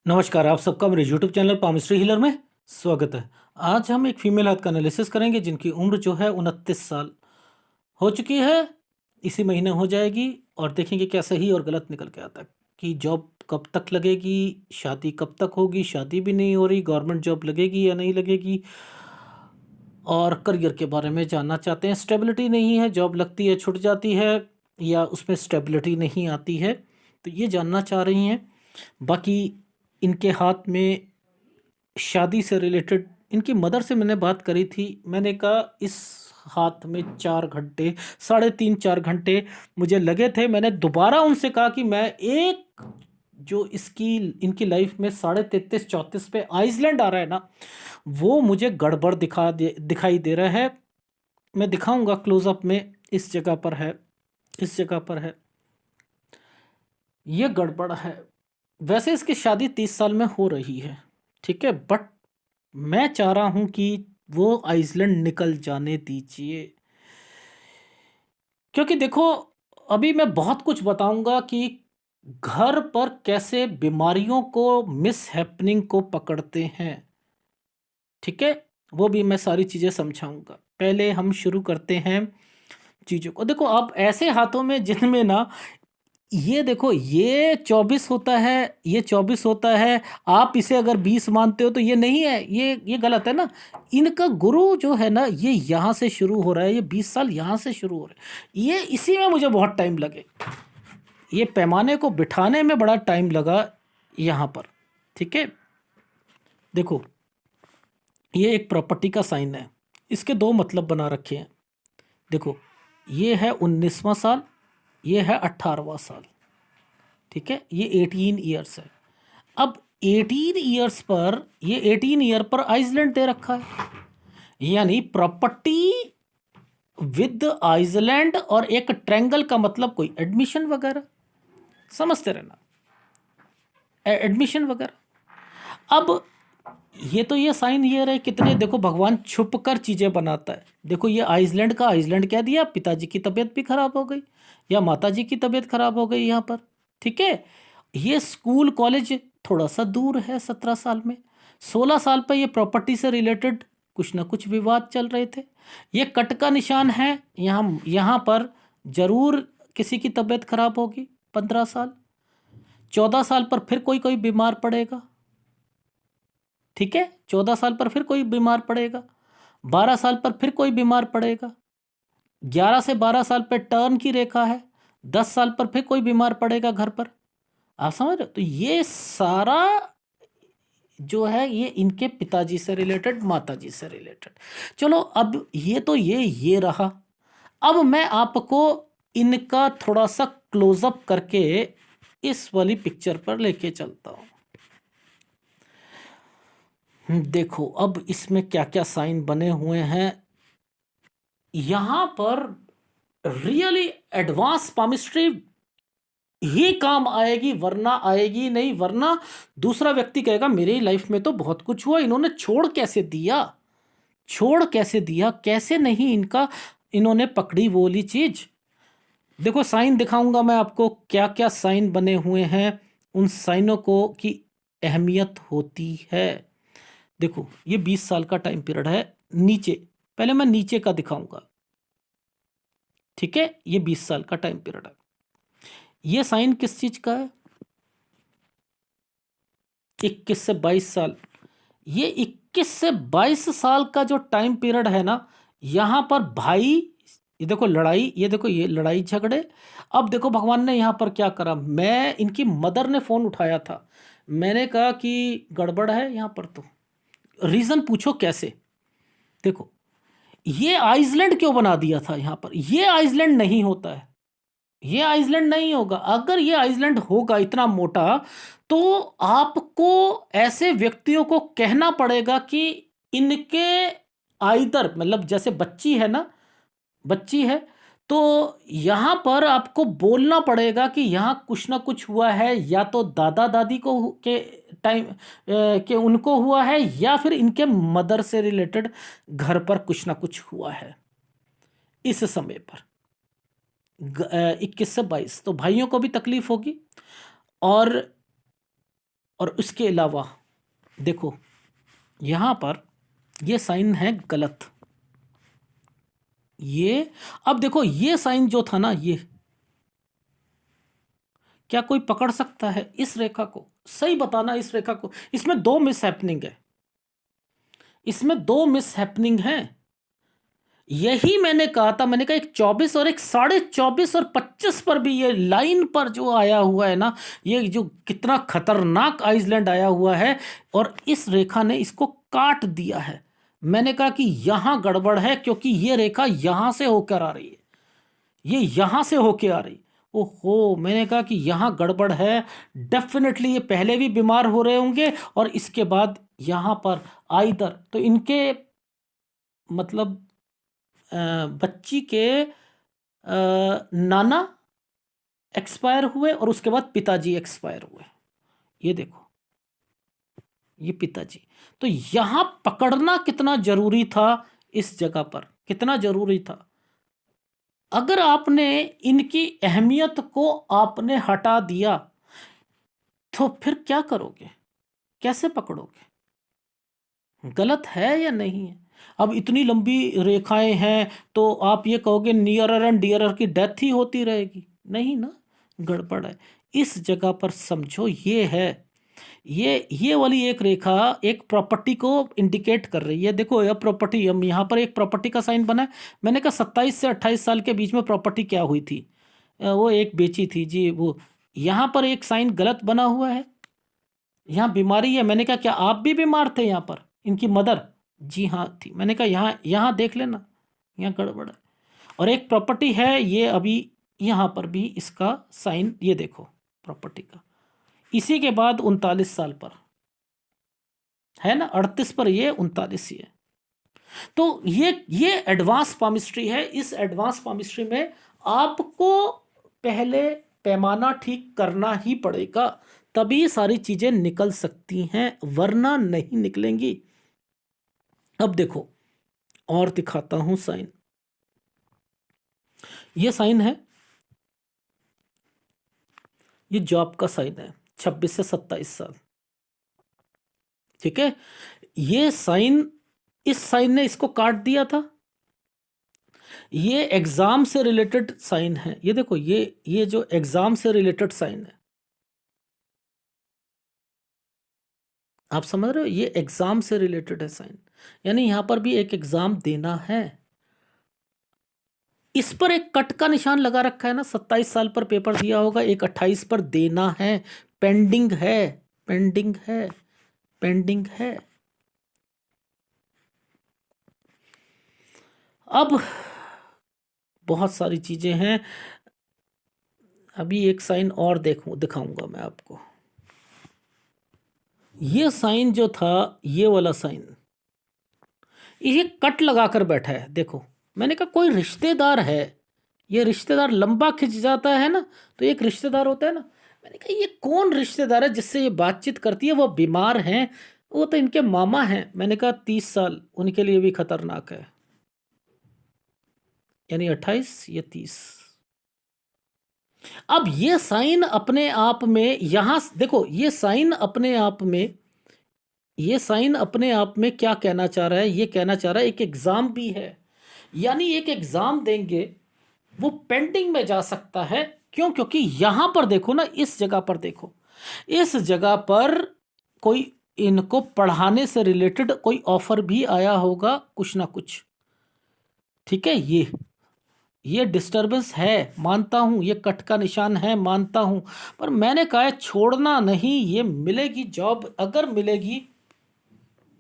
नमस्कार, आप सबका मेरे यूट्यूब चैनल पामिस्ट्री हीलर में स्वागत है। आज हम एक फीमेल हाथ का एनालिसिस करेंगे जिनकी उम्र जो है 29 साल हो चुकी है, इसी महीने हो जाएगी और देखेंगे क्या सही और गलत निकल के आता है कि जॉब कब तक लगेगी, शादी कब तक होगी, शादी भी नहीं हो रही, गवर्नमेंट जॉब लगेगी या नहीं लगेगी और करियर के बारे में जानना चाहते हैं। स्टेबिलिटी नहीं है, जॉब लगती है छूट जाती है या उसमें स्टेबिलिटी नहीं आती है, तो ये जानना चाह रही हैं। बाकी इनके हाथ में शादी से रिलेटेड इनकी मदर से मैंने बात करी थी। मैंने कहा इस हाथ में 4 घंटे, साढ़े 3-4 घंटे मुझे लगे थे। मैंने दोबारा उनसे कहा कि मैं एक जो इसकी इनकी लाइफ में 33-34 पे आइसलैंड आ रहा है ना, वो मुझे गड़बड़ दिखाई दे रहा है। मैं दिखाऊंगा क्लोजअप में, इस जगह पर है, इस जगह पर है, ये गड़बड़ है। वैसे इसकी शादी 30 साल में हो रही है, ठीक है, बट मैं चाह रहा हूं कि वो आइसलैंड निकल जाने दीजिए, क्योंकि देखो अभी मैं बहुत कुछ बताऊंगा कि घर पर कैसे बीमारियों को, मिस हैपनिंग को पकड़ते हैं, ठीक है, वो भी मैं सारी चीज़ें समझाऊंगा। पहले हम शुरू करते हैं चीज़ों को। देखो आप ऐसे हाथों में जिनमें ना, ये देखो ये 24 होता है, ये 24 होता है, आप इसे अगर 20 मानते हो तो ये नहीं है, ये गलत है ना। इनका गुरु जो है ना, ये यहाँ से शुरू हो रहा है, ये 20 साल यहाँ से शुरू हो रहे हैं। ये इसी में मुझे बहुत टाइम लगे, ये पैमाने को बिठाने में बड़ा टाइम लगा यहाँ पर, ठीक है। देखो ये एक प्रॉपर्टी का साइन है, इसके दो मतलब बना रखे हैं। देखो ये है 19वां साल, ये है 18वां साल, ठीक है, ये 18 ईयर्स है। अब 18 ईयर्स पर, ये 18 ईयर पर आइसलैंड दे रखा है, यानी प्रॉपर्टी विद आइसलैंड और एक ट्रायंगल का मतलब कोई एडमिशन वगैरह, समझते रहना, एडमिशन वगैरह। अब ये तो ये साइन ये रहे कितने, देखो भगवान छुप कर चीजें बनाता है। देखो ये आइसलैंड का आइसलैंड कह दिया, पिताजी की तबीयत भी खराब हो गई या माताजी की तबीयत खराब हो गई यहाँ पर, ठीक है। ये स्कूल कॉलेज थोड़ा सा दूर है, 17 साल में, 16 साल पर ये प्रॉपर्टी से रिलेटेड कुछ ना कुछ विवाद चल रहे थे। ये कट का निशान है, यहाँ पर जरूर किसी की तबीयत खराब होगी। 15 साल, 14 साल पर फिर कोई कोई बीमार पड़ेगा, ठीक है, 14 साल पर फिर कोई बीमार पड़ेगा, 12 साल पर फिर कोई बीमार पड़ेगा, 11 से 12 साल पर टर्न की रेखा है, 10 साल पर फिर कोई बीमार पड़ेगा घर पर। आप समझ रहे हो? तो ये सारा जो है ये इनके पिताजी से रिलेटेड, माताजी से रिलेटेड। चलो अब ये तो ये रहा। अब मैं आपको इनका थोड़ा सा क्लोजअप करके इस वाली पिक्चर पर लेके चलता हूं। देखो अब इसमें क्या क्या साइन बने हुए हैं। यहां पर रियली एडवांस पामिस्ट्री ही काम आएगी, वरना आएगी नहीं। वरना दूसरा व्यक्ति कहेगा मेरी लाइफ में तो बहुत कुछ हुआ, इन्होंने छोड़ कैसे दिया, छोड़ कैसे दिया, कैसे नहीं इनका, इन्होंने पकड़ी वो वाली चीज। देखो साइन दिखाऊंगा मैं आपको, क्या क्या साइन बने हुए हैं, उन साइनों को की अहमियत होती है। देखो ये 20 साल का टाइम पीरियड है। नीचे, पहले मैं नीचे का दिखाऊंगा, ठीक है, ये 20 साल का टाइम पीरियड है। ये साइन किस चीज का है? 21 से 22 साल। ये 21 से 22 साल का जो टाइम पीरियड है ना, यहां पर भाई, ये देखो लड़ाई, ये देखो ये लड़ाई झगड़े। अब देखो भगवान ने यहां पर क्या करा, मैं, इनकी मदर ने फोन उठाया था, मैंने कहा कि गड़बड़ है यहां पर, तो रीजन पूछो कैसे। देखो ये आइसलैंड क्यों बना दिया था यहां पर, ये आइसलैंड नहीं होता है, ये आइसलैंड नहीं होगा। अगर ये आइसलैंड होगा इतना मोटा, तो आपको ऐसे व्यक्तियों को कहना पड़ेगा कि इनके आइदर, मतलब जैसे बच्ची है ना, बच्ची है, तो यहां पर आपको बोलना पड़ेगा कि यहां कुछ ना कुछ हुआ है, या तो दादा दादी को के टाइम के उनको हुआ है, या फिर इनके मदर से रिलेटेड घर पर कुछ ना कुछ हुआ है इस समय पर। 21 से 22, तो भाइयों को भी तकलीफ होगी। और और उसके अलावा देखो यहाँ पर ये साइन है गलत। ये अब देखो ये साइन जो था ना, ये क्या कोई पकड़ सकता है इस रेखा को? सही बताना, इस रेखा को। इसमें दो मिस हैपनिंग है, इसमें दो मिस हैपनिंग है। यही मैंने कहा था, मैंने कहा एक 24 और एक 24.5 और 25 पर भी ये लाइन पर जो आया हुआ है ना, ये जो कितना खतरनाक आइसलैंड आया हुआ है, और इस रेखा ने इसको काट दिया है। मैंने कहा कि यहां गड़बड़ है, क्योंकि ये रेखा यहां से होकर आ रही है, ये यहां से होके आ रही। ओहो, मैंने कहा कि यहां गड़बड़ है। डेफिनेटली ये पहले भी बीमार हो रहे होंगे, और इसके बाद यहां पर आइदर तो इनके मतलब बच्ची के नाना एक्सपायर हुए और उसके बाद पिताजी एक्सपायर हुए। ये देखो, ये पिताजी। तो यहां पकड़ना कितना जरूरी था, इस जगह पर कितना जरूरी था। अगर आपने इनकी अहमियत को आपने हटा दिया, तो फिर क्या करोगे, कैसे पकड़ोगे? गलत है या नहीं है? अब इतनी लंबी रेखाएं हैं, तो आप ये कहोगे नियरर एंड डियरर की डेथ ही होती रहेगी? नहीं ना, गड़बड़ है। इस जगह पर समझो, ये है, ये वाली एक रेखा एक प्रॉपर्टी को इंडिकेट कर रही है। देखो यह प्रॉपर्टी, हम यहाँ पर एक प्रॉपर्टी का साइन बना है। मैंने कहा 27 से 28 साल के बीच में प्रॉपर्टी क्या हुई थी, वो एक बेची थी जी वो। यहाँ पर एक साइन गलत बना हुआ है, यहाँ बीमारी है। मैंने कहा क्या आप भी बीमार थे यहाँ पर? इनकी मदर, जी हाँ थी। मैंने कहा यहाँ यहाँ देख लेना, यहाँ गड़बड़ है। और एक प्रॉपर्टी है ये, अभी यहाँ पर भी इसका साइन, ये देखो प्रॉपर्टी का, इसी के बाद 39 साल पर है ना, 38 पर ये, 39 ये। तो ये एडवांस पामिस्ट्री है। इस एडवांस पामिस्ट्री में आपको पहले पैमाना ठीक करना ही पड़ेगा, तभी सारी चीजें निकल सकती हैं, वरना नहीं निकलेंगी। अब देखो और दिखाता हूं साइन। ये साइन है, ये जॉब का साइन है, 26 से 27 साल। ठीक है, ये साइन, इस साइन ने इसको काट दिया था। ये एग्जाम से रिलेटेड साइन है, ये देखो, ये जो एग्जाम से रिलेटेड साइन है, आप समझ रहे हो, ये एग्जाम से रिलेटेड है साइन, यानी यहां पर भी एक एग्जाम देना है। इस पर एक कट का निशान लगा रखा है ना, 27 साल पर पेपर दिया होगा, एक 28 पर देना है, पेंडिंग है, पेंडिंग है, पेंडिंग है। अब बहुत सारी चीजें हैं, अभी एक साइन और दिखाऊंगा मैं आपको। ये साइन जो था, ये वाला साइन, ये कट लगाकर बैठा है। देखो, मैंने कहा कोई रिश्तेदार है, ये रिश्तेदार लंबा खिंच जाता है ना, तो एक रिश्तेदार होता है ना। मैंने कहा ये कौन रिश्तेदार है जिससे ये बातचीत करती है, वो बीमार हैं, वो तो इनके मामा हैं। मैंने कहा 30 साल उनके लिए भी खतरनाक है, यानी 28, ये 30। अब ये साइन अपने आप में, यहां देखो, ये साइन अपने आप में, ये साइन अपने आप में क्या कहना चाह रहा है? ये कहना चाह रहा है एक एग्जाम भी है, यानी एक एग्जाम देंगे वो पेंडिंग में जा सकता है। क्यों? क्योंकि यहां पर देखो ना, इस जगह पर देखो, इस जगह पर कोई इनको पढ़ाने से रिलेटेड कोई ऑफर भी आया होगा, कुछ ना कुछ। ठीक है, ये डिस्टरबेंस है, मानता हूं, ये कट का निशान है, मानता हूं, पर मैंने कहा है छोड़ना नहीं, ये मिलेगी जॉब। अगर मिलेगी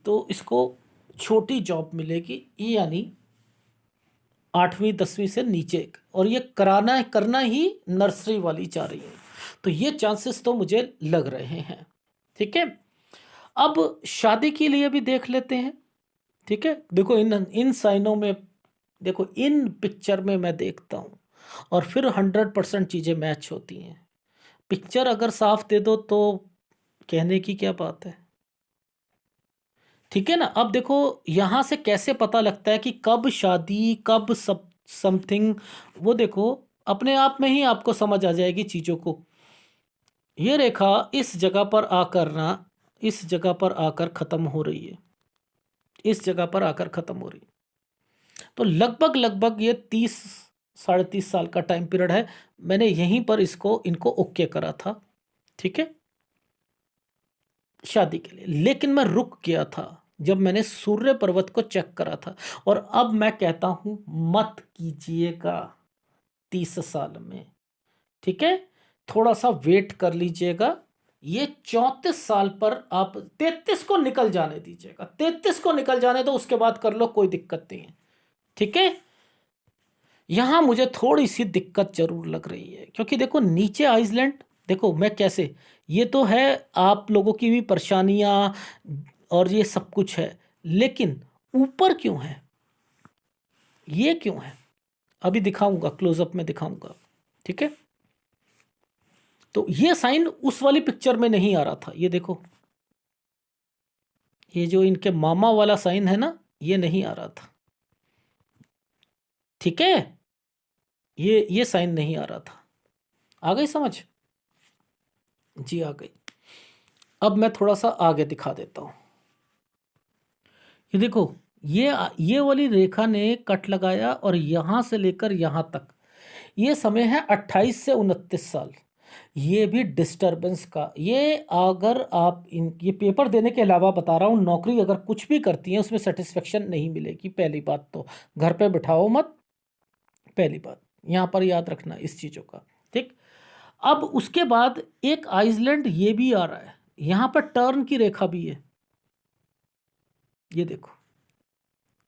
तो इसको छोटी जॉब मिलेगी, यानी 8वीं 10वीं से नीचे, और ये करना ही नर्सरी वाली चाह रही है। तो ये चांसेस तो मुझे लग रहे हैं। ठीक है, अब शादी के लिए भी देख लेते हैं। ठीक है, देखो इन साइनों में, देखो इन पिक्चर में मैं देखता हूं, और फिर 100% चीजें मैच होती हैं। पिक्चर अगर साफ दे दो तो कहने की क्या बात है। ठीक है ना। अब देखो यहां से कैसे पता लगता है कि कब शादी, कब सब समथिंग, वो देखो अपने आप में ही आपको समझ आ जाएगी चीजों को। ये रेखा इस जगह पर आकर ना, इस जगह पर आकर ख़त्म हो रही है, इस जगह पर आकर ख़त्म हो रही है। तो लगभग लगभग ये 30 साढ़े 30 साल का टाइम पीरियड है। मैंने यहीं पर इनको ओके करा था, ठीक है, शादी के लिए। लेकिन मैं रुक गया था जब मैंने सूर्य पर्वत को चेक करा था। और अब मैं कहता हूं मत कीजिएगा 30 साल में, ठीक है, थोड़ा सा वेट कर लीजिएगा। ये 34 साल पर आप 33 को निकल जाने दीजिएगा, 33 को निकल जाने दो, उसके बाद कर लो, कोई दिक्कत नहीं है, ठीक है। यहां मुझे थोड़ी सी दिक्कत जरूर लग रही है, क्योंकि देखो नीचे आइसलैंड, देखो मैं कैसे, ये तो है आप लोगों की भी परेशानियां और ये सब कुछ है, लेकिन ऊपर क्यों है, ये क्यों है, अभी दिखाऊंगा, क्लोजअप में दिखाऊंगा, ठीक है। तो ये साइन उस वाली पिक्चर में नहीं आ रहा था, ये देखो, ये जो इनके मामा वाला साइन है ना, ये नहीं आ रहा था, ठीक है, ये साइन नहीं आ रहा था। आ गई समझ? जी आ गई। अब मैं थोड़ा सा आगे दिखा देता हूं। ये देखो, ये वाली रेखा ने कट लगाया और यहां से लेकर यहां तक ये समय है 28 से 29 साल। ये भी डिस्टरबेंस का, ये अगर आप ये पेपर देने के अलावा बता रहा हूँ, नौकरी अगर कुछ भी करती हैं उसमें सेटिस्फेक्शन नहीं मिलेगी। पहली बात तो घर पे बिठाओ मत, पहली बात यहाँ पर याद रखना इस चीज़ों का, ठीक। अब उसके बाद एक आइसलैंड ये भी आ रहा है, यहाँ पर टर्न की रेखा भी है, ये देखो,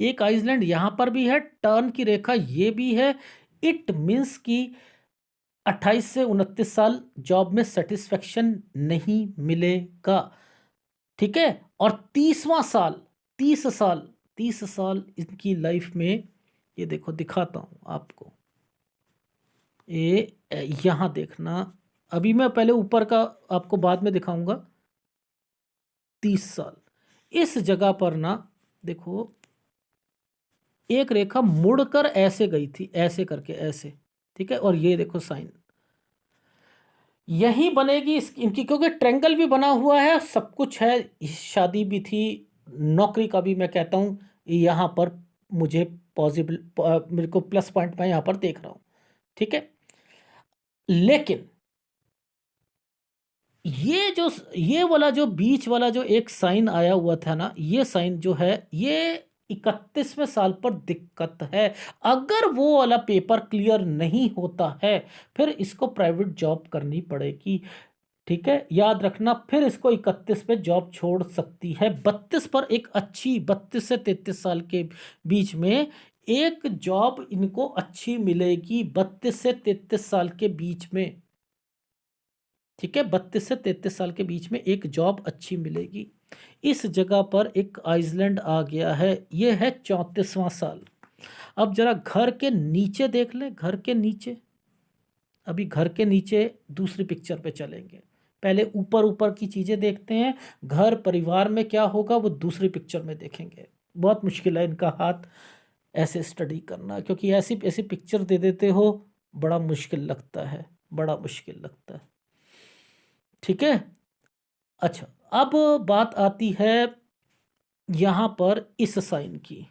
एक आइसलैंड यहाँ पर भी है, टर्न की रेखा ये भी है। इट मीन्स कि 28 से 29 साल जॉब में सेटिस्फेक्शन नहीं मिलेगा, ठीक है। और 30वां साल, 30 साल, 30 साल इनकी लाइफ में, ये देखो दिखाता हूं आपको, ये यहां देखना, अभी मैं पहले ऊपर का आपको बाद में दिखाऊंगा। 30 साल इस जगह पर ना, देखो एक रेखा मुड़कर ऐसे गई थी, ऐसे करके ऐसे, ठीक है। और ये देखो साइन यही बनेगी इनकी, क्योंकि ट्रेंगल भी बना हुआ है, सब कुछ है, शादी भी थी, नौकरी का भी मैं कहता हूँ यहाँ पर मुझे पॉसिबल, मेरे को प्लस पॉइंट मैं यहाँ पर देख रहा हूँ, ठीक है। लेकिन ये वाला जो बीच वाला जो एक साइन आया हुआ था ना, ये साइन जो है ये 31वें साल पर दिक्कत है। अगर वो वाला पेपर क्लियर नहीं होता है फिर इसको प्राइवेट जॉब करनी पड़ेगी, ठीक है, याद रखना। फिर इसको 31 पे जॉब छोड़ सकती है। 32 पर एक अच्छी, 32 से 33 साल के बीच में एक जॉब इनको अच्छी मिलेगी, 32 से 33 साल के बीच में, ठीक है, 32 से 33 साल के बीच में एक जॉब अच्छी मिलेगी। इस जगह पर एक आइसलैंड आ गया है, ये है 34वां साल। अब जरा घर के नीचे देख लें, घर के नीचे, अभी घर के नीचे दूसरी पिक्चर पे चलेंगे, पहले ऊपर ऊपर की चीज़ें देखते हैं, घर परिवार में क्या होगा वो दूसरी पिक्चर में देखेंगे। बहुत मुश्किल है इनका हाथ ऐसे स्टडी करना, क्योंकि ऐसी ऐसी पिक्चर दे देते हो, बड़ा मुश्किल लगता है, बड़ा मुश्किल लगता है, ठीक है। अच्छा, अब बात आती है यहाँ पर इस साइन की,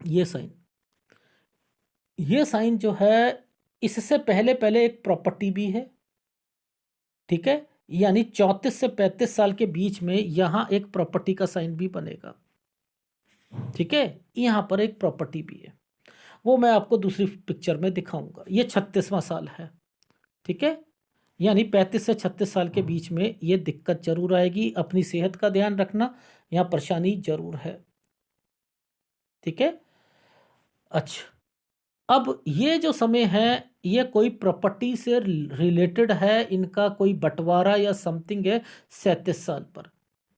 ये साइन, ये साइन जो है इससे पहले पहले एक प्रॉपर्टी भी है, ठीक है, यानी 34 से 35 साल के बीच में यहां एक प्रॉपर्टी का साइन भी बनेगा, ठीक है, यहां पर एक प्रॉपर्टी भी है, वो मैं आपको दूसरी पिक्चर में दिखाऊंगा। ये 36वां साल है, ठीक है, यानी 35 से 36 साल के बीच में ये दिक्कत जरूर आएगी। अपनी सेहत का ध्यान रखना, यहाँ परेशानी जरूर है, ठीक है। अच्छा, अब ये जो समय है ये कोई प्रॉपर्टी से रिलेटेड है, इनका कोई बंटवारा या समथिंग है 37 साल पर,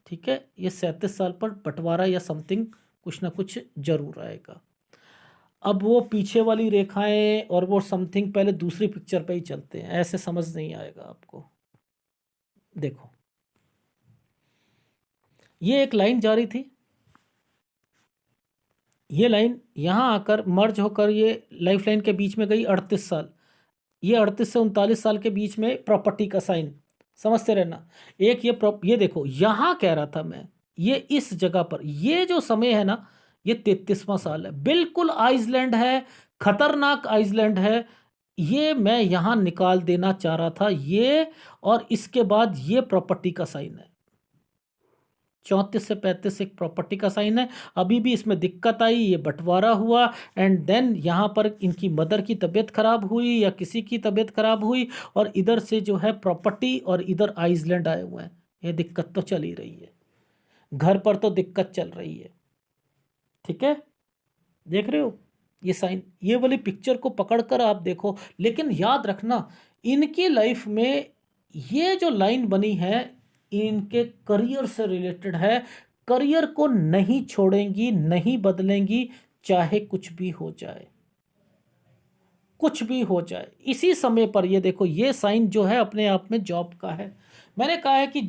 ठीक है, ये 37 साल पर बंटवारा या समथिंग कुछ ना कुछ जरूर आएगा। अब वो पीछे वाली रेखाएं और वो समथिंग पहले दूसरी पिक्चर पे ही चलते हैं, ऐसे समझ नहीं आएगा आपको। देखो ये एक लाइन जा रही थी, ये लाइन यहाँ आकर मर्ज होकर ये लाइफ लाइन के बीच में गई 38 साल, ये 38 से 39 साल के बीच में प्रॉपर्टी का साइन, समझते रहना। एक ये देखो यहाँ कह रहा था मैं, ये इस जगह पर ये जो समय है ना, ये 33वां साल है, बिल्कुल आइसलैंड है, खतरनाक आइसलैंड है। ये मैं यहाँ निकाल देना चाह रहा था ये, और इसके बाद ये प्रॉपर्टी का साइन है। 34 से 35 एक प्रॉपर्टी का साइन है। अभी भी इसमें दिक्कत आई, ये बंटवारा हुआ, एंड देन यहाँ पर इनकी मदर की तबीयत खराब हुई या किसी की तबीयत खराब हुई, और इधर से जो है प्रॉपर्टी और इधर आइसलैंड आए हुए हैं। ये दिक्कत तो चल ही रही है, घर पर तो दिक्कत चल रही है। ठीक है, देख रहे हो ये साइन, ये वाली पिक्चर को पकड़कर आप देखो। लेकिन याद रखना, इनकी लाइफ में ये जो लाइन बनी है इनके करियर से रिलेटेड है। करियर को नहीं छोड़ेंगी, नहीं बदलेंगी, चाहे कुछ भी हो जाए, कुछ भी हो जाए। इसी समय पर ये देखो, ये साइन जो है अपने आप में जॉब का है। मैंने कहा है कि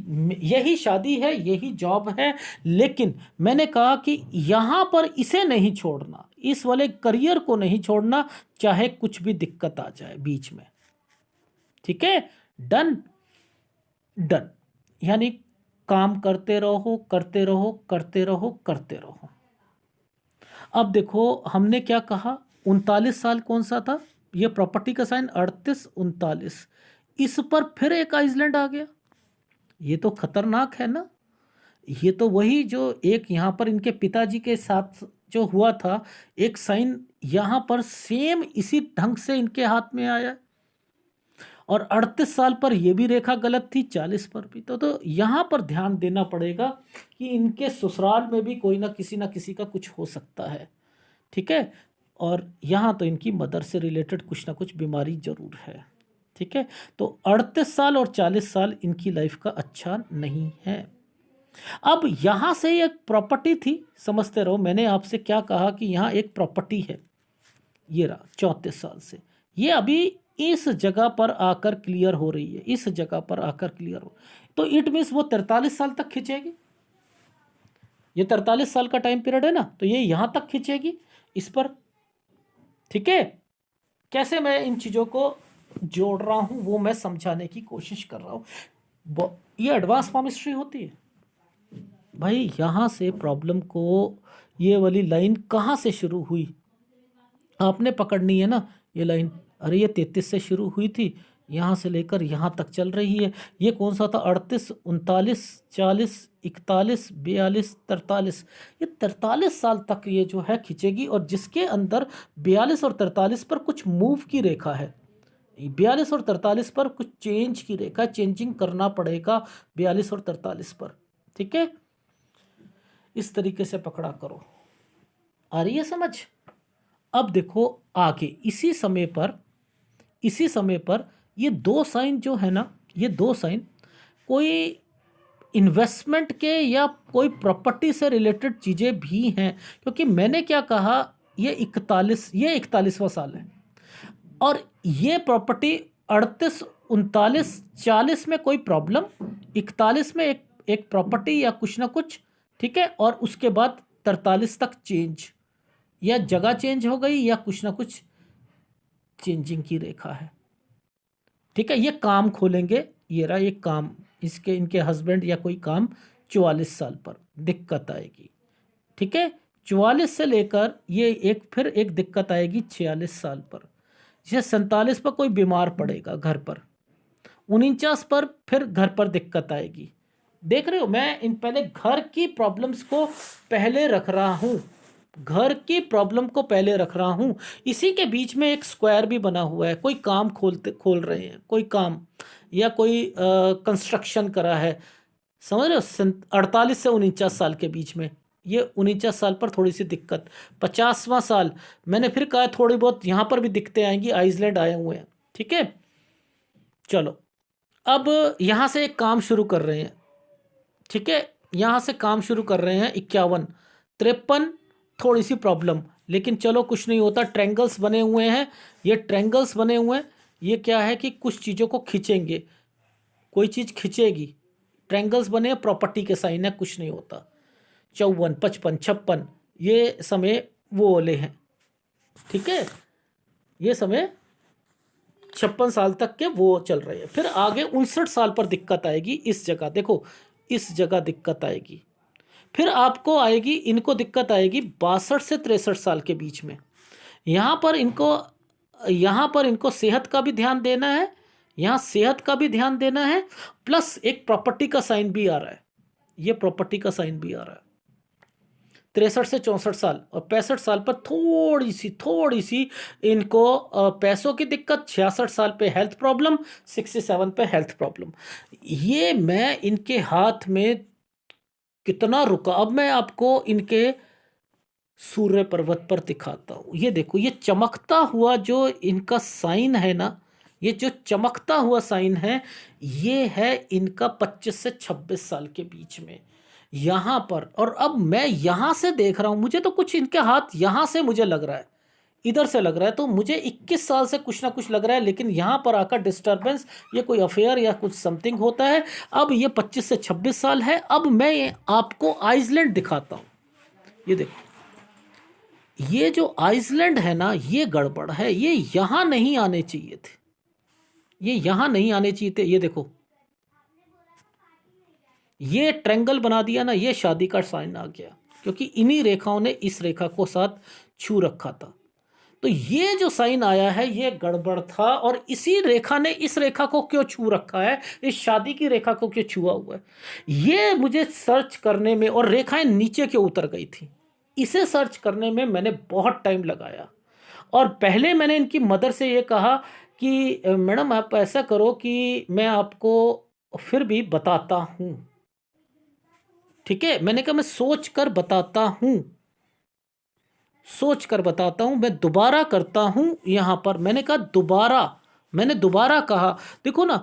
यही शादी है, यही जॉब है, लेकिन मैंने कहा कि यहाँ पर इसे नहीं छोड़ना, इस वाले करियर को नहीं छोड़ना, चाहे कुछ भी दिक्कत आ जाए बीच में। ठीक है, डन डन, यानी काम करते रहो, करते रहो, करते रहो, करते रहो। अब देखो हमने क्या कहा, 39 साल कौन सा था, ये प्रॉपर्टी का साइन 38 39, इस पर फिर एक आइसलैंड आ गया। ये तो खतरनाक है ना। ये तो वही जो एक यहाँ पर इनके पिताजी के साथ जो हुआ था, एक साइन यहाँ पर सेम इसी ढंग से इनके हाथ में आया, और 38 साल पर यह भी रेखा गलत थी, 40 पर भी। तो यहाँ पर ध्यान देना पड़ेगा कि इनके ससुराल में भी कोई ना किसी का कुछ हो सकता है। ठीक है, और यहाँ तो इनकी मदर से रिलेटेड कुछ ना कुछ बीमारी जरूर है। ठीक है, तो 38 साल और 40 साल इनकी लाइफ का अच्छा नहीं है। अब यहाँ से एक प्रॉपर्टी थी, समझते रहो, मैंने आपसे क्या कहा कि यहाँ एक प्रॉपर्टी है, ये रहा 34 साल से, ये अभी इस जगह पर आकर क्लियर हो रही है, इस जगह पर आकर क्लियर हो, तो इट मीन्स वो 43 साल तक खींचेगी। ये 43 साल का टाइम पीरियड है ना, तो ये यहां तक खींचेगी इस पर। ठीक है, कैसे मैं इन चीज़ों को जोड़ रहा हूं वो मैं समझाने की कोशिश कर रहा हूं। ये एडवांस पामिस्ट्री होती है भाई। यहां से प्रॉब्लम को, ये वाली लाइन कहां से शुरू हुई आपने पकड़नी है ना, ये लाइन। अरे ये 33 से शुरू हुई थी, यहाँ से लेकर यहाँ तक चल रही है। ये कौन सा था, 38 39 40 41 42 43, ये 43 साल तक ये जो है खींचेगी, और जिसके अंदर 42 और 43 पर कुछ मूव की रेखा है। 42 और 43 पर कुछ चेंज की रेखा, चेंजिंग करना पड़ेगा 42 और 43 पर। ठीक है, इस तरीके से पकड़ा करो। आ रही है समझ। अब देखो आगे, इसी समय पर ये दो साइन जो है ना, ये दो साइन कोई इन्वेस्टमेंट के या कोई प्रॉपर्टी से रिलेटेड चीज़ें भी हैं, क्योंकि मैंने क्या कहा, ये 41वां साल है, और ये प्रॉपर्टी 38 39 40 में कोई प्रॉब्लम, 41 में एक प्रॉपर्टी या कुछ ना कुछ। ठीक है, और उसके बाद 43 तक चेंज, या जगह चेंज हो गई या कुछ ना कुछ चेंजिंग की रेखा है। ठीक है, ये काम खोलेंगे, ये रहा एक काम, इनके हस्बैंड या कोई काम 44 साल पर दिक्कत आएगी। ठीक है, 44 से लेकर ये फिर एक दिक्कत आएगी 46 साल पर, जैसे 47 पर कोई बीमार पड़ेगा घर पर, 49 पर फिर घर पर दिक्कत आएगी। देख रहे हो, मैं इन पहले घर की प्रॉब्लम्स को पहले रख रहा हूँ, घर की प्रॉब्लम को पहले रख रहा हूँ। इसी के बीच में एक स्क्वायर भी बना हुआ है, कोई काम खोल रहे हैं, कोई काम या कोई कंस्ट्रक्शन करा है, समझ रहे हो। 48 से 49 साल के बीच में, ये 49 साल पर थोड़ी सी दिक्कत। 50वां साल, मैंने फिर कहा थोड़ी बहुत यहाँ पर भी दिक्कतें आएंगी, आइसलैंड आए हुए हैं। ठीक है, चलो अब यहाँ से एक काम शुरू कर रहे हैं। ठीक है, यहाँ से काम शुरू कर रहे हैं, 51 53 थोड़ी सी प्रॉब्लम, लेकिन चलो कुछ नहीं होता, ट्रैंगल्स बने हुए हैं, ये ट्रैंगल्स बने हुए हैं, ये क्या है कि कुछ चीज़ों को खींचेंगे, कोई चीज़ खींचेगी, ट्रैंगल्स बने, प्रॉपर्टी के साइन है, कुछ नहीं होता। 54 55 56 ये समय वो वाले हैं। ठीक है, ये समय 56 साल तक के वो चल रहे हैं। फिर आगे 59 साल पर दिक्कत आएगी, इस जगह देखो, इस जगह दिक्कत आएगी। फिर आपको आएगी, इनको दिक्कत आएगी 62 से 63 साल के बीच में। यहाँ पर इनको सेहत का भी ध्यान देना है, यहाँ सेहत का भी ध्यान देना है, प्लस एक प्रॉपर्टी का साइन भी आ रहा है, ये प्रॉपर्टी का साइन भी आ रहा है। 63 से 64 साल और 65 साल पर थोड़ी सी इनको पैसों की दिक्कत, 66 साल पे हेल्थ प्रॉब्लम, 67 पे हेल्थ प्रॉब्लम। ये मैं इनके हाथ में कितना रुका, अब मैं आपको इनके सूर्य पर्वत पर दिखाता हूँ। ये देखो, ये चमकता हुआ जो इनका साइन है ना, ये जो चमकता हुआ साइन है, ये है इनका 25 से 26 साल के बीच में यहाँ पर। और अब मैं यहाँ से देख रहा हूँ, मुझे तो कुछ इनके हाथ यहाँ से मुझे लग रहा है, इधर से लग रहा है, तो मुझे 21 साल से कुछ ना कुछ लग रहा है, लेकिन यहाँ पर आकर डिस्टरबेंस, ये कोई अफेयर या कुछ समथिंग होता है। अब ये 25 से 26 साल है। अब मैं आपको आइसलैंड दिखाता हूँ। ये देखो, ये जो आइसलैंड है ना, ये गड़बड़ है, ये यहाँ नहीं आने चाहिए थे, ये यहाँ नहीं आने चाहिए थे। ये देखो, ये ट्रायंगल बना दिया ना, ये शादी का साइन आ गया, क्योंकि इन्हीं रेखाओं ने इस रेखा को साथ छू रखा था। तो ये जो साइन आया है, ये गड़बड़ था। और इसी रेखा ने इस रेखा को क्यों छू रखा है, इस शादी की रेखा को क्यों छुआ हुआ है, ये मुझे सर्च करने में, और रेखाएं नीचे क्यों उतर गई थी, इसे सर्च करने में मैंने बहुत टाइम लगाया। और पहले मैंने इनकी मदर से ये कहा कि मैडम आप ऐसा करो कि मैं आपको फिर भी बताता हूँ, ठीक है। मैंने कहा मैं सोच कर बताता हूँ, सोच कर बताता हूँ, मैं दोबारा करता हूँ। यहाँ पर मैंने कहा दोबारा, मैंने दोबारा कहा, देखो ना,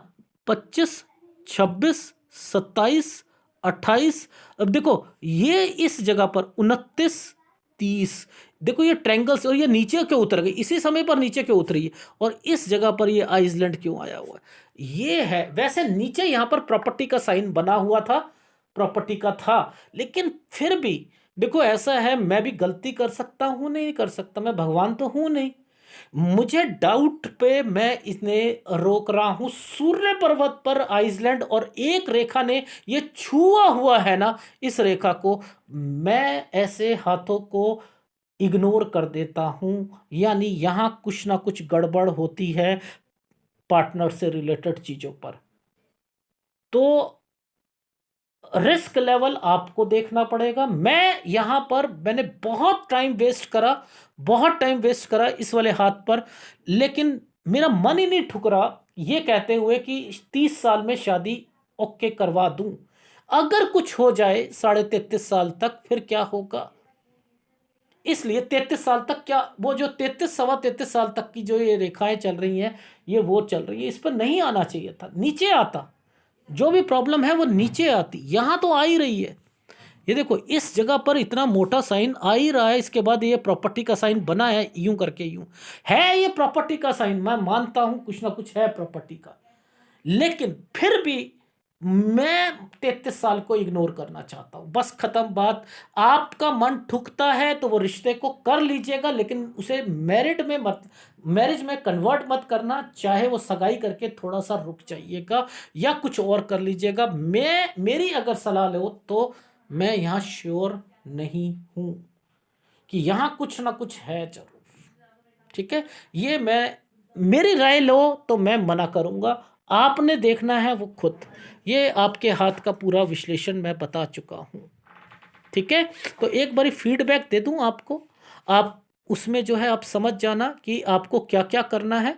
25, 26, 27, 28, अब देखो ये इस जगह पर 29, 30, देखो ये ट्रायंगल्स, और ये नीचे क्यों उतर गई, इसी समय पर नीचे क्यों उतरी है, और इस जगह पर ये आइसलैंड क्यों आया हुआ है। ये है, वैसे नीचे यहाँ पर प्रॉपर्टी का साइन बना हुआ था, प्रॉपर्टी का था, लेकिन फिर भी देखो ऐसा है, मैं भी गलती कर सकता हूं, नहीं कर सकता, मैं भगवान तो हूं नहीं। मुझे डाउट पे मैं इन्हें रोक रहा हूं। सूर्य पर्वत पर आइसलैंड और एक रेखा ने ये छुआ हुआ है ना, इस रेखा को मैं ऐसे हाथों को इग्नोर कर देता हूं, यानी यहां कुछ ना कुछ गड़बड़ होती है पार्टनर से रिलेटेड चीजों पर। तो रिस्क लेवल आपको देखना पड़ेगा। मैं यहां पर मैंने बहुत टाइम वेस्ट करा, बहुत टाइम वेस्ट करा इस वाले हाथ पर, लेकिन मेरा मन ही नहीं ठुकरा ये कहते हुए कि 30 साल में शादी ओके करवा दूं। अगर कुछ हो जाए 33.5 साल तक, फिर क्या होगा। इसलिए 33 साल तक क्या, वो जो 33 सवा 33 साल तक की जो ये रेखाएं चल रही हैं, ये वो चल रही है, इस पर नहीं आना चाहिए था, नीचे आता, जो भी प्रॉब्लम है वो नीचे आती, यहां तो आ ही रही है। ये देखो, इस जगह पर इतना मोटा साइन आ ही रहा है, इसके बाद ये प्रॉपर्टी का साइन बना है, यूं करके, यूं है ये प्रॉपर्टी का साइन, मैं मानता हूं कुछ ना कुछ है प्रॉपर्टी का, लेकिन फिर भी मैं 33 साल को इग्नोर करना चाहता हूं, बस खत्म बात। आपका मन ठुकता है तो वो रिश्ते को कर लीजिएगा, लेकिन उसे मैरिज में कन्वर्ट मत करना, चाहे वो सगाई करके थोड़ा सा रुक जाइएगा या कुछ और कर लीजिएगा। मेरी अगर सलाह लो तो मैं यहाँ श्योर नहीं हूं कि यहाँ कुछ ना कुछ है जरूर, ठीक है। ये मेरी राय लो तो मैं मना करूंगा, आपने देखना है वो खुद। ये आपके हाथ का पूरा विश्लेषण मैं बता चुका हूँ, ठीक है। तो एक बारी फीडबैक दे दूं आपको, आप उसमें जो है आप समझ जाना कि आपको क्या क्या करना है,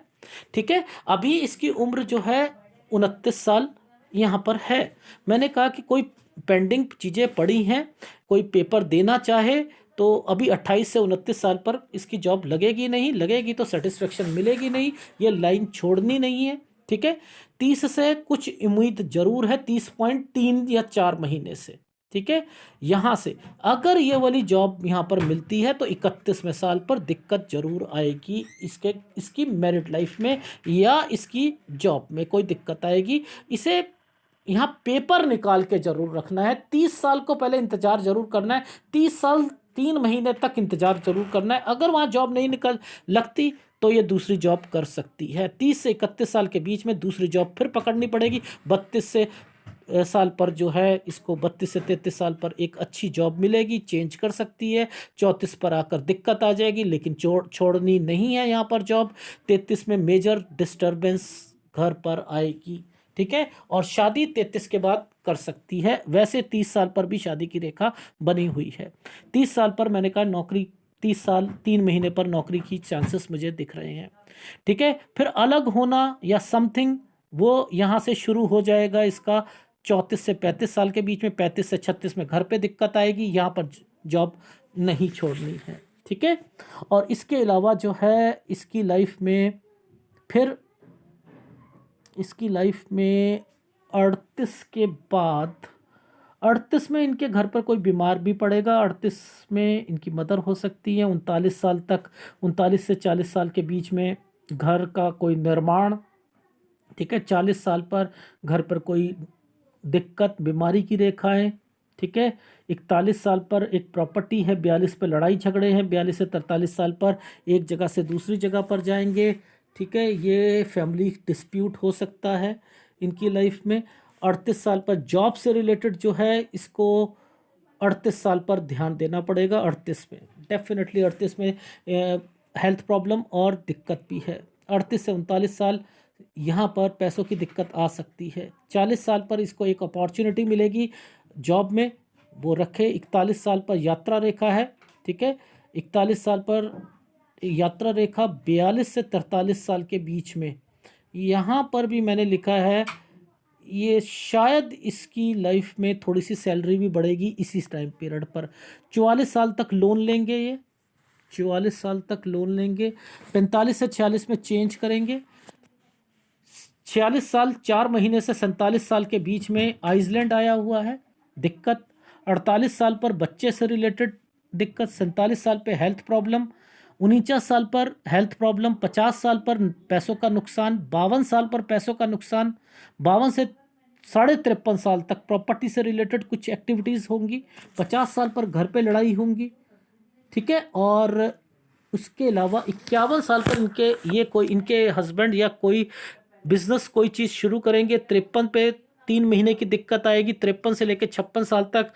ठीक है। अभी इसकी उम्र जो है 29 साल यहाँ पर है। मैंने कहा कि कोई पेंडिंग चीज़ें पड़ी हैं, कोई पेपर देना चाहे तो अभी 28 से 29 साल पर इसकी जॉब लगेगी नहीं, लगेगी तो सेटिस्फेक्शन मिलेगी नहीं, ये लाइन छोड़नी नहीं है, ठीक है। 30 से कुछ उम्मीद जरूर है, 30.3 या 4 महीने से, ठीक है। यहाँ से अगर ये वाली जॉब यहाँ पर मिलती है तो 31वें साल पर दिक्कत जरूर आएगी, इसकी मैरिड लाइफ में या इसकी जॉब में कोई दिक्कत आएगी। इसे यहाँ पेपर निकाल के जरूर रखना है, 30 साल को पहले इंतजार जरूर करना है, 30 साल 3 महीने तक इंतजार जरूर करना है। अगर वहाँ जॉब नहीं निकल लगती तो ये दूसरी जॉब कर सकती है। 30 से 31 साल के बीच में दूसरी जॉब फिर पकड़नी पड़ेगी। 32 से साल पर जो है इसको 32 से 33 साल पर एक अच्छी जॉब मिलेगी, चेंज कर सकती है। 34 पर आकर दिक्कत आ जाएगी, लेकिन छोड़नी नहीं है यहाँ पर जॉब। 33 में मेजर डिस्टर्बेंस घर पर आएगी, ठीक है। और शादी 33 के बाद कर सकती है। वैसे 30 साल पर भी शादी की रेखा बनी हुई है। 30 साल पर मैंने कहा नौकरी, 30 साल 3 महीने पर नौकरी की चांसेस मुझे दिख रहे हैं, ठीक है। फिर अलग होना या समथिंग, वो यहाँ से शुरू हो जाएगा इसका 34 से 35 साल के बीच में। 35 से 36 में घर पे दिक्कत आएगी, यहाँ पर जॉब नहीं छोड़नी है, ठीक है। और इसके अलावा जो है इसकी लाइफ में फिर इसकी लाइफ में 38 के बाद, 38 में इनके घर पर कोई बीमार भी पड़ेगा। 38 में इनकी मदर हो सकती है। 39 साल तक, 39 से 40 साल के बीच में घर का कोई निर्माण, ठीक है। 40 साल पर घर पर कोई दिक्कत, बीमारी की रेखाएं, ठीक है। 41 साल पर एक प्रॉपर्टी है। 42 पर लड़ाई झगड़े हैं। 42 से 43 साल पर एक जगह से दूसरी जगह पर जाएंगे, ठीक है। ये फैमिली डिस्प्यूट हो सकता है इनकी लाइफ में। 38 साल पर जॉब से रिलेटेड जो है इसको 38 साल पर ध्यान देना पड़ेगा। 38 में डेफिनेटली, 38 में हेल्थ प्रॉब्लम और दिक्कत भी है। 38 से 39 साल यहाँ पर पैसों की दिक्कत आ सकती है। 40 साल पर इसको एक अपॉर्चुनिटी मिलेगी जॉब में, वो रखे। 41 साल पर यात्रा रेखा है, ठीक है। 41 साल पर यात्रा रेखा 42 से 43 साल के बीच में, यहाँ पर भी मैंने लिखा है ये शायद इसकी लाइफ में थोड़ी सी सैलरी भी बढ़ेगी इसी टाइम पीरियड पर। 44 साल तक लोन लेंगे ये, 44 साल तक लोन लेंगे। 45 से 46 में चेंज करेंगे। 46 साल 4 महीने से 47 साल के बीच में आइसलैंड आया हुआ है, दिक्कत। 48 साल पर बच्चे से रिलेटेड दिक्कत। 47 साल पे हेल्थ प्रॉब्लम। 49 साल पर हेल्थ प्रॉब्लम। 50 साल पर पैसों का नुकसान। 52 साल पर पैसों का नुकसान। 52 से 53.5 साल तक प्रॉपर्टी से रिलेटेड कुछ एक्टिविटीज़ होंगी। 50 साल पर घर पे लड़ाई होंगी, ठीक है। और उसके अलावा 51 साल पर इनके हस्बैंड या कोई बिजनेस कोई चीज़ शुरू करेंगे। 53 पे 3 महीने की दिक्कत आएगी। 53 से लेकर 56 साल तक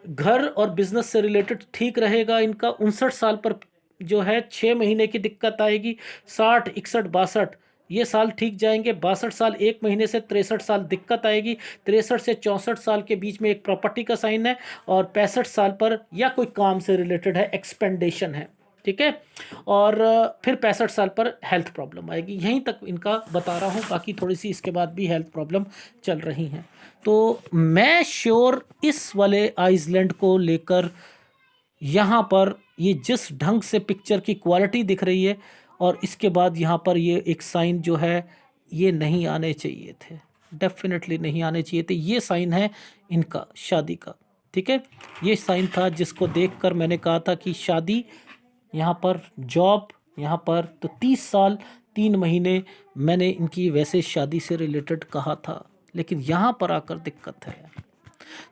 घर और बिजनेस से रिलेटेड ठीक रहेगा इनका। 59 साल पर जो है 6 महीने की दिक्कत आएगी। 60, 61, 62 ये साल ठीक जाएंगे। 62 साल 1 महीने से 63 साल दिक्कत आएगी। 63 से 64 साल के बीच में एक प्रॉपर्टी का साइन है। और 65 साल पर या कोई काम से रिलेटेड है, एक्सपेंडेशन है, ठीक है। और फिर 65 साल पर हेल्थ प्रॉब्लम आएगी। यहीं तक इनका बता रहा हूँ, बाकी थोड़ी सी इसके बाद भी हेल्थ प्रॉब्लम चल रही हैं। तो मैं श्योर इस वाले आइसलैंड को लेकर यहाँ पर ये जिस ढंग से पिक्चर की क्वालिटी दिख रही है, और इसके बाद यहाँ पर ये एक साइन जो है ये नहीं आने चाहिए थे, डेफिनेटली नहीं आने चाहिए थे। ये साइन है इनका शादी का, ठीक है। ये साइन था जिसको देखकर मैंने कहा था कि शादी, यहाँ पर जॉब, यहाँ पर तो 30 साल 3 महीने मैंने इनकी वैसे शादी से रिलेटेड कहा था, लेकिन यहाँ पर आकर दिक्कत है।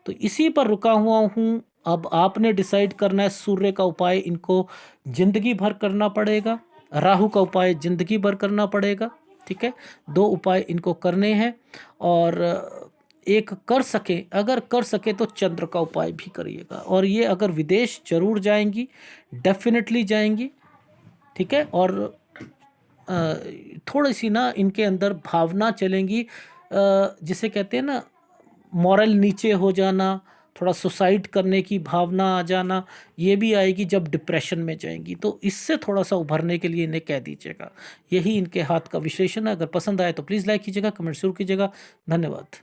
तो इसी पर रुका हुआ हूँ। अब आपने डिसाइड करना है। सूर्य का उपाय इनको जिंदगी भर करना पड़ेगा, राहु का उपाय जिंदगी भर करना पड़ेगा, ठीक है। 2 उपाय इनको करने हैं। और एक कर सके, अगर कर सके तो चंद्र का उपाय भी करिएगा। और ये अगर विदेश जरूर जाएंगी, डेफिनेटली जाएंगी, ठीक है। और थोड़ी सी ना इनके अंदर भावना चलेंगी, जिसे कहते हैं ना मॉरल नीचे हो जाना, थोड़ा सुसाइड करने की भावना आ जाना, ये भी आएगी जब डिप्रेशन में जाएंगी। तो इससे थोड़ा सा उभरने के लिए इन्हें कह दीजिएगा। यही इनके हाथ का विश्लेषण है। अगर पसंद आए तो प्लीज़ लाइक कीजिएगा, कमेंट जरूर कीजिएगा। धन्यवाद।